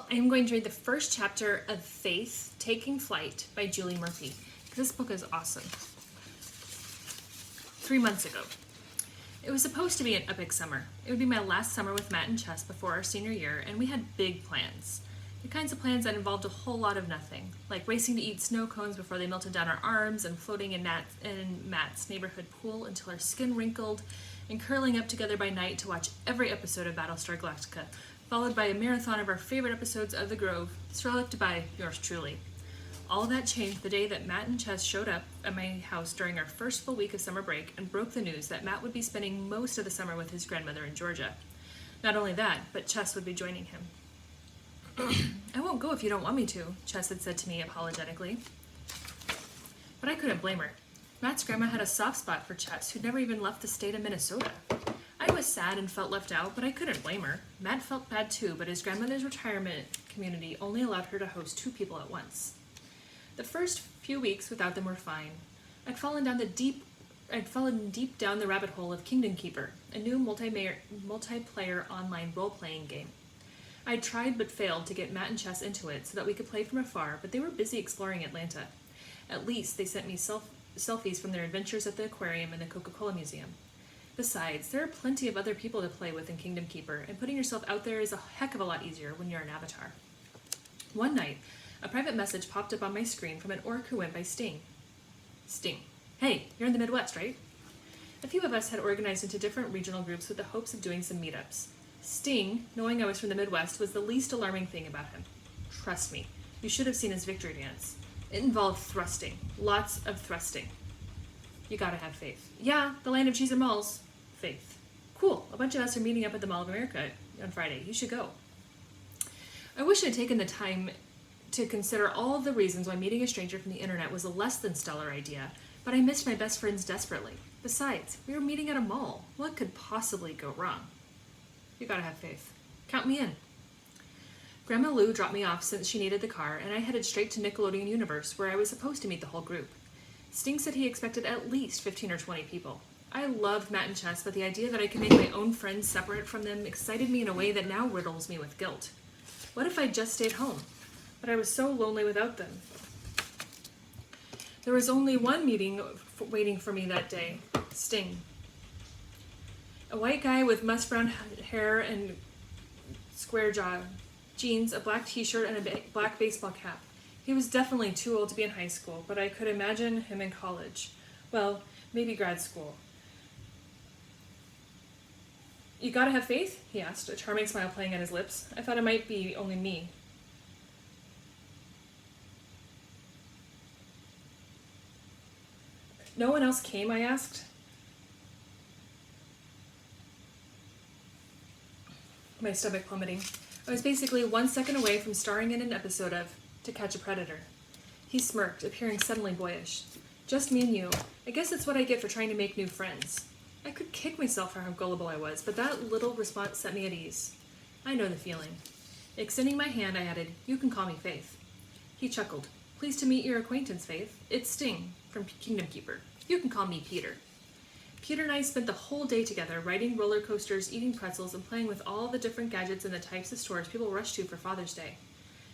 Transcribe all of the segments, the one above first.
I'm going to read the first chapter of Faith, Taking Flight by Julie Murphy. This book is awesome. 3 months ago. It was supposed to be an epic summer. It would be my last summer with Matt and Chess before our senior year, and we had big plans. The kinds of plans that involved a whole lot of nothing, like racing to eat snow cones before they melted down our arms, and floating in Matt's neighborhood pool until our skin wrinkled, and curling up together by night to watch every episode of Battlestar Galactica, followed by a marathon of our favorite episodes of The Grove, selected by yours truly. All of that changed the day that Matt and Chess showed up at my house during our first full week of summer break and broke the news that Matt would be spending most of the summer with his grandmother in Georgia. Not only that, but Chess would be joining him. I won't go if you don't want me to, Chess had said to me apologetically. But I couldn't blame her. Matt's grandma had a soft spot for Chess, who'd never even left the state of Minnesota. I was sad and felt left out, but I couldn't blame her. Matt felt bad too, but his grandmother's retirement community only allowed her to host 2 people at once. The first few weeks without them were fine. I'd fallen deep down the rabbit hole of Kingdom Keeper, a new multiplayer online role-playing game. I'd tried but failed to get Matt and Chess into it so that we could play from afar, but they were busy exploring Atlanta. At least they sent me selfies from their adventures at the aquarium and the Coca-Cola Museum. Besides, there are plenty of other people to play with in Kingdom Keeper, and putting yourself out there is a heck of a lot easier when you're an avatar. One night, a private message popped up on my screen from an orc who went by Sting. Sting. Hey, you're in the Midwest, right? A few of us had organized into different regional groups with the hopes of doing some meetups. Sting, knowing I was from the Midwest, was the least alarming thing about him. Trust me, you should have seen his victory dance. It involved thrusting. Lots of thrusting. You gotta have faith. Yeah, the land of cheese and malls. Faith. Cool, a bunch of us are meeting up at the Mall of America on Friday. You should go. I wish I'd taken the time to consider all of the reasons why meeting a stranger from the internet was a less than stellar idea, but I missed my best friends desperately. Besides, we were meeting at a mall. What could possibly go wrong? You gotta have faith. Count me in. Grandma Lou dropped me off since she needed the car, and I headed straight to Nickelodeon Universe, where I was supposed to meet the whole group. Sting said he expected at least 15 or 20 people. I loved Matt and Chess, but the idea that I could make my own friends separate from them excited me in a way that now riddles me with guilt. What if I just stayed home? But I was so lonely without them. There was only one meeting waiting for me that day. Sting. A white guy with musk brown hair and square jaw, jeans, a black t-shirt, and a black baseball cap. He was definitely too old to be in high school, but I could imagine him in college. Well, maybe grad school. You gotta have faith? He asked, a charming smile playing on his lips. I thought it might be only me. No one else came, I asked. My stomach plummeting. I was basically 1 second away from starring in an episode of To Catch a Predator. He smirked, appearing suddenly boyish. Just me and you. I guess it's what I get for trying to make new friends. I could kick myself for how gullible I was, but that little response set me at ease. I know the feeling. Extending my hand, I added, You can call me Faith. He chuckled. Pleased to meet your acquaintance, Faith. It's Sting, from Kingdom Keeper. You can call me Peter. Peter and I spent the whole day together, riding roller coasters, eating pretzels, and playing with all the different gadgets and the types of stores people rush to for Father's Day.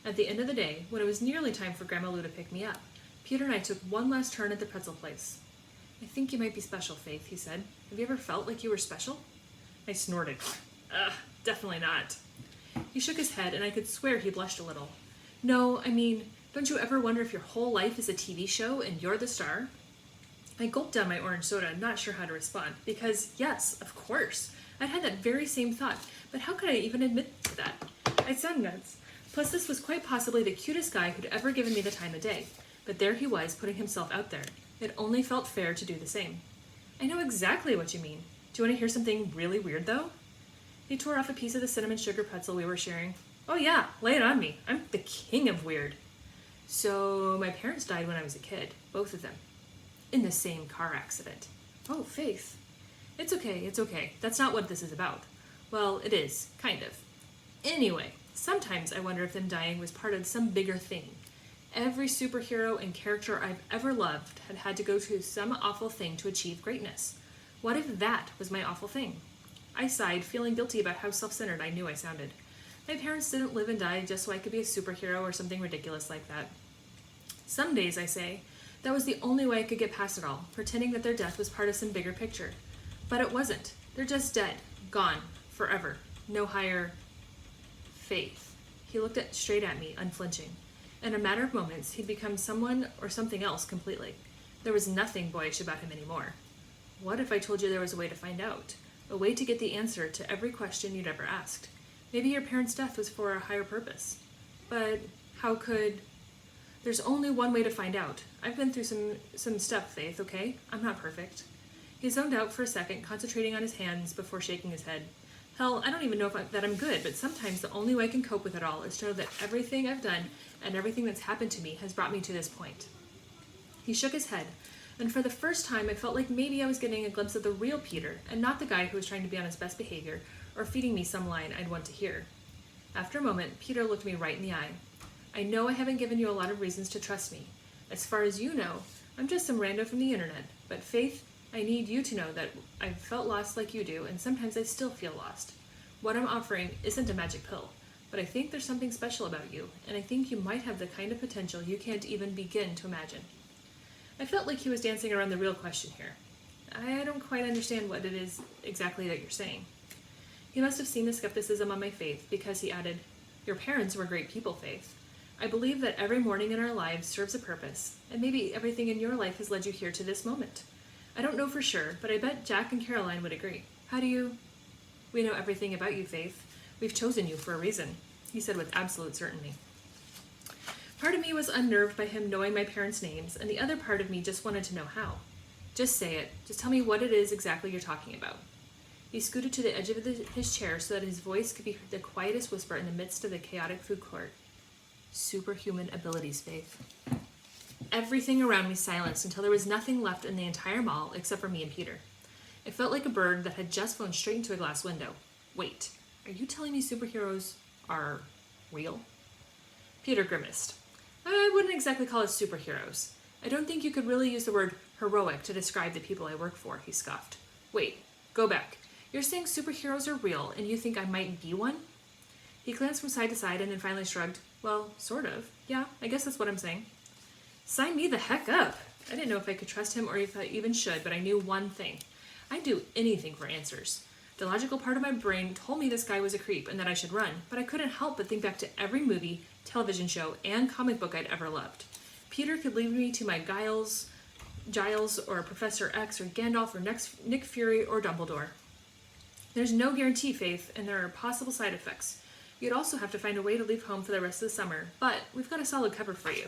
At the end of the day, when it was nearly time for Grandma Lou to pick me up, Peter and I took one last turn at the pretzel place. I think you might be special, Faith, he said. Have you ever felt like you were special? I snorted. Definitely not. He shook his head, and I could swear he blushed a little. No, I mean, don't you ever wonder if your whole life is a TV show and you're the star? I gulped down my orange soda, not sure how to respond, because, yes, of course, I'd had that very same thought, but how could I even admit to that? I'd sound nuts. Plus, this was quite possibly the cutest guy who'd ever given me the time of day, but there he was, putting himself out there. It only felt fair to do the same. I know exactly what you mean. Do you want to hear something really weird, though? He tore off a piece of the cinnamon sugar pretzel we were sharing. Oh yeah, lay it on me. I'm the king of weird. So, my parents died when I was a kid, both of them. In the same car accident. Oh, Faith. It's okay. That's not what this is about. Well, it is, kind of. Anyway, sometimes I wonder if them dying was part of some bigger thing. Every superhero and character I've ever loved had had to go through some awful thing to achieve greatness. What if that was my awful thing? I sighed, feeling guilty about how self-centered I knew I sounded. My parents didn't live and die just so I could be a superhero or something ridiculous like that. Some days, I say, that was the only way I could get past it all, pretending that their death was part of some bigger picture. But it wasn't. They're just dead. Gone. Forever. No higher faith. He looked straight at me, unflinching. In a matter of moments, he'd become someone or something else completely. There was nothing boyish about him anymore. What if I told you there was a way to find out? A way to get the answer to every question you'd ever asked? Maybe your parents' death was for a higher purpose. But how could... There's only one way to find out. I've been through some stuff, Faith, okay? I'm not perfect. He zoned out for a second, concentrating on his hands before shaking his head. Hell, I don't even know that I'm good, but sometimes the only way I can cope with it all is to know that everything I've done and everything that's happened to me has brought me to this point. He shook his head, and for the first time I felt like maybe I was getting a glimpse of the real Peter, and not the guy who was trying to be on his best behavior or feeding me some line I'd want to hear. After a moment, Peter looked me right in the eye. I know I haven't given you a lot of reasons to trust me. As far as you know, I'm just some rando from the internet, but Faith, I need you to know that I've felt lost like you do, and sometimes I still feel lost. What I'm offering isn't a magic pill, but I think there's something special about you, and I think you might have the kind of potential you can't even begin to imagine. I felt like he was dancing around the real question here. I don't quite understand what it is exactly that you're saying. He must have seen the skepticism on my face because he added, Your parents were great people, Faith. I believe that every morning in our lives serves a purpose, and maybe everything in your life has led you here to this moment. I don't know for sure, but I bet Jack and Caroline would agree. How do you... We know everything about you, Faith. We've chosen you for a reason, he said with absolute certainty. Part of me was unnerved by him knowing my parents' names, and the other part of me just wanted to know how. Just say it. Just tell me what it is exactly you're talking about. He scooted to the edge of his chair so that his voice could be the quietest whisper in the midst of the chaotic food court. Superhuman abilities, Faith. Everything around me silenced until there was nothing left in the entire mall except for me and Peter. It felt like a bird that had just flown straight into a glass window. Wait, are you telling me superheroes are real? Peter grimaced. I wouldn't exactly call us superheroes. I don't think you could really use the word heroic to describe the people I work for, he scoffed. Wait, go back. You're saying superheroes are real and you think I might be one? He glanced from side to side and then finally shrugged. Well, sort of. Yeah, I guess that's what I'm saying. Sign me the heck up. I didn't know if I could trust him or if I even should, but I knew one thing. I'd do anything for answers. The logical part of my brain told me this guy was a creep and that I should run, but I couldn't help but think back to every movie, television show, and comic book I'd ever loved. Peter could lead me to my Giles, or Professor X, or Gandalf, or Nick Fury, or Dumbledore. There's no guarantee, Faith, and there are possible side effects. You'd also have to find a way to leave home for the rest of the summer, but we've got a solid cover for you.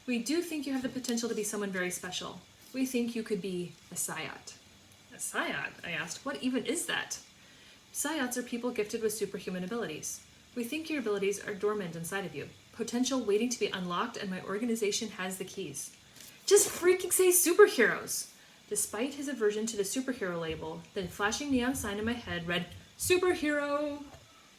We do think you have the potential to be someone very special. We think you could be a Psyot. A Psyot? I asked. What even is that? Psyots are people gifted with superhuman abilities. We think your abilities are dormant inside of you, potential waiting to be unlocked, and my organization has the keys. Just freaking say superheroes! Despite his aversion to the superhero label, the flashing neon sign in my head read, Superhero!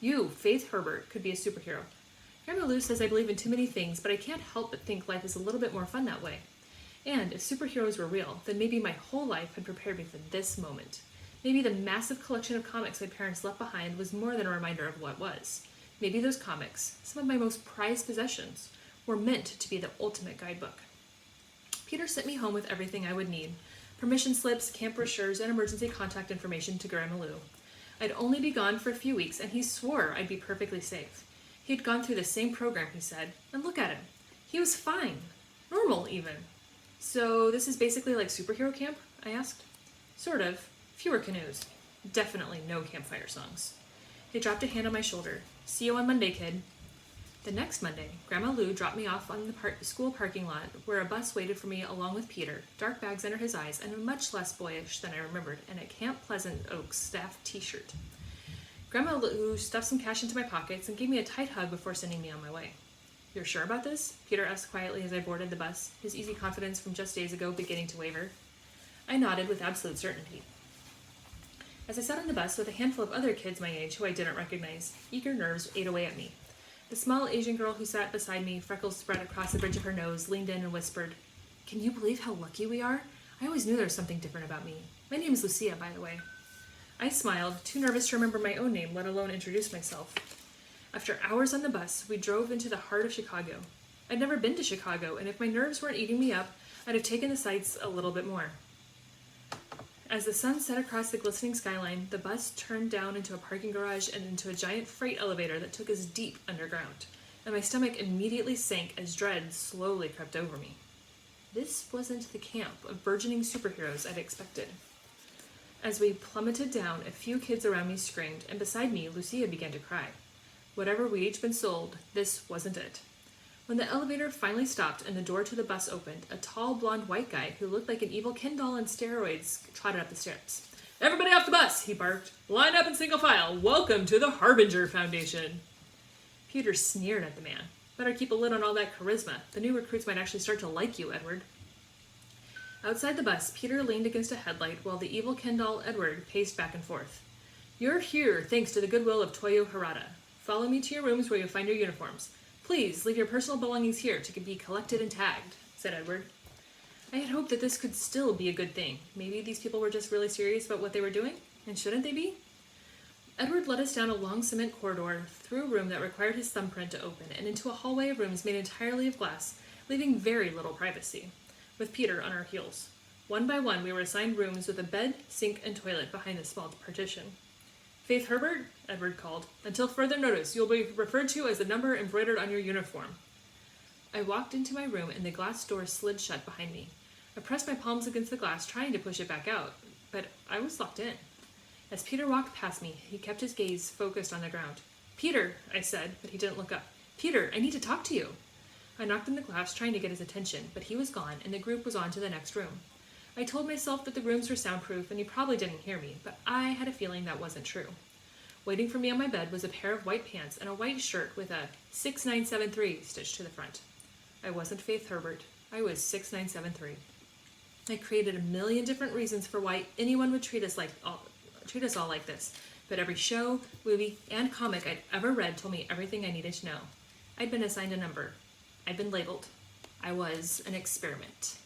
You, Faith Herbert, could be a superhero. Grandma Lou says I believe in too many things, but I can't help but think life is a little bit more fun that way. And if superheroes were real, then maybe my whole life had prepared me for this moment. Maybe the massive collection of comics my parents left behind was more than a reminder of what was. Maybe those comics, some of my most prized possessions, were meant to be the ultimate guidebook. Peter sent me home with everything I would need. Permission slips, camp brochures, and emergency contact information to Grandma Lou. I'd only be gone for a few weeks, and he swore I'd be perfectly safe. He'd gone through the same program, he said, and look at him. He was fine. Normal, even. So this is basically like superhero camp? I asked. Sort of. Fewer canoes. Definitely no campfire songs. He dropped a hand on my shoulder. See you on Monday, kid. The next Monday, Grandma Lou dropped me off on the school parking lot where a bus waited for me along with Peter, dark bags under his eyes, and much less boyish than I remembered, and a Camp Pleasant Oaks staff t-shirt. Grandma Lou stuffed some cash into my pockets and gave me a tight hug before sending me on my way. You're sure about this? Peter asked quietly as I boarded the bus, his easy confidence from just days ago beginning to waver. I nodded with absolute certainty. As I sat on the bus with a handful of other kids my age who I didn't recognize, eager nerves ate away at me. The small Asian girl who sat beside me, freckles spread across the bridge of her nose, leaned in and whispered, Can you believe how lucky we are? I always knew there was something different about me. My name is Lucia, by the way. I smiled, too nervous to remember my own name, let alone introduce myself. After hours on the bus, we drove into the heart of Chicago. I'd never been to Chicago, and if my nerves weren't eating me up, I'd have taken the sights a little bit more. As the sun set across the glistening skyline, the bus turned down into a parking garage and into a giant freight elevator that took us deep underground, and my stomach immediately sank as dread slowly crept over me. This wasn't the camp of burgeoning superheroes I'd expected. As we plummeted down, a few kids around me screamed, and beside me, Lucia began to cry. Whatever we'd each been sold, this wasn't it. When the elevator finally stopped and the door to the bus opened, a tall, blonde white guy who looked like an evil Ken doll on steroids trotted up the steps. "Everybody off the bus," he barked. "Line up in single file. Welcome to the Harbinger Foundation." Peter sneered at the man. "Better keep a lid on all that charisma. The new recruits might actually start to like you, Edward." Outside the bus, Peter leaned against a headlight while the evil Ken doll Edward paced back and forth. "You're here thanks to the goodwill of Toyo Harada. Follow me to your rooms where you'll find your uniforms. Please leave your personal belongings here to be collected and tagged," said Edward. I had hoped that this could still be a good thing. Maybe these people were just really serious about what they were doing, and shouldn't they be? Edward led us down a long cement corridor, through a room that required his thumbprint to open, and into a hallway of rooms made entirely of glass, leaving very little privacy, with Peter on our heels. One by one, we were assigned rooms with a bed, sink, and toilet behind the small partition. "Faith Herbert," Edward called. "Until further notice, you'll be referred to as the number embroidered on your uniform." I walked into my room and the glass door slid shut behind me. I pressed my palms against the glass, trying to push it back out, but I was locked in. As Peter walked past me, he kept his gaze focused on the ground. "Peter," I said, but he didn't look up. "Peter, I need to talk to you." I knocked on the glass, trying to get his attention, but he was gone and the group was on to the next room. I told myself that the rooms were soundproof and he probably didn't hear me, but I had a feeling that wasn't true. Waiting for me on my bed was a pair of white pants and a white shirt with a 6973 stitched to the front. I wasn't Faith Herbert. I was 6973. I created a million different reasons for why anyone would treat us all like this, but every show, movie, and comic I'd ever read told me everything I needed to know. I'd been assigned a number. I'd been labeled. I was an experiment.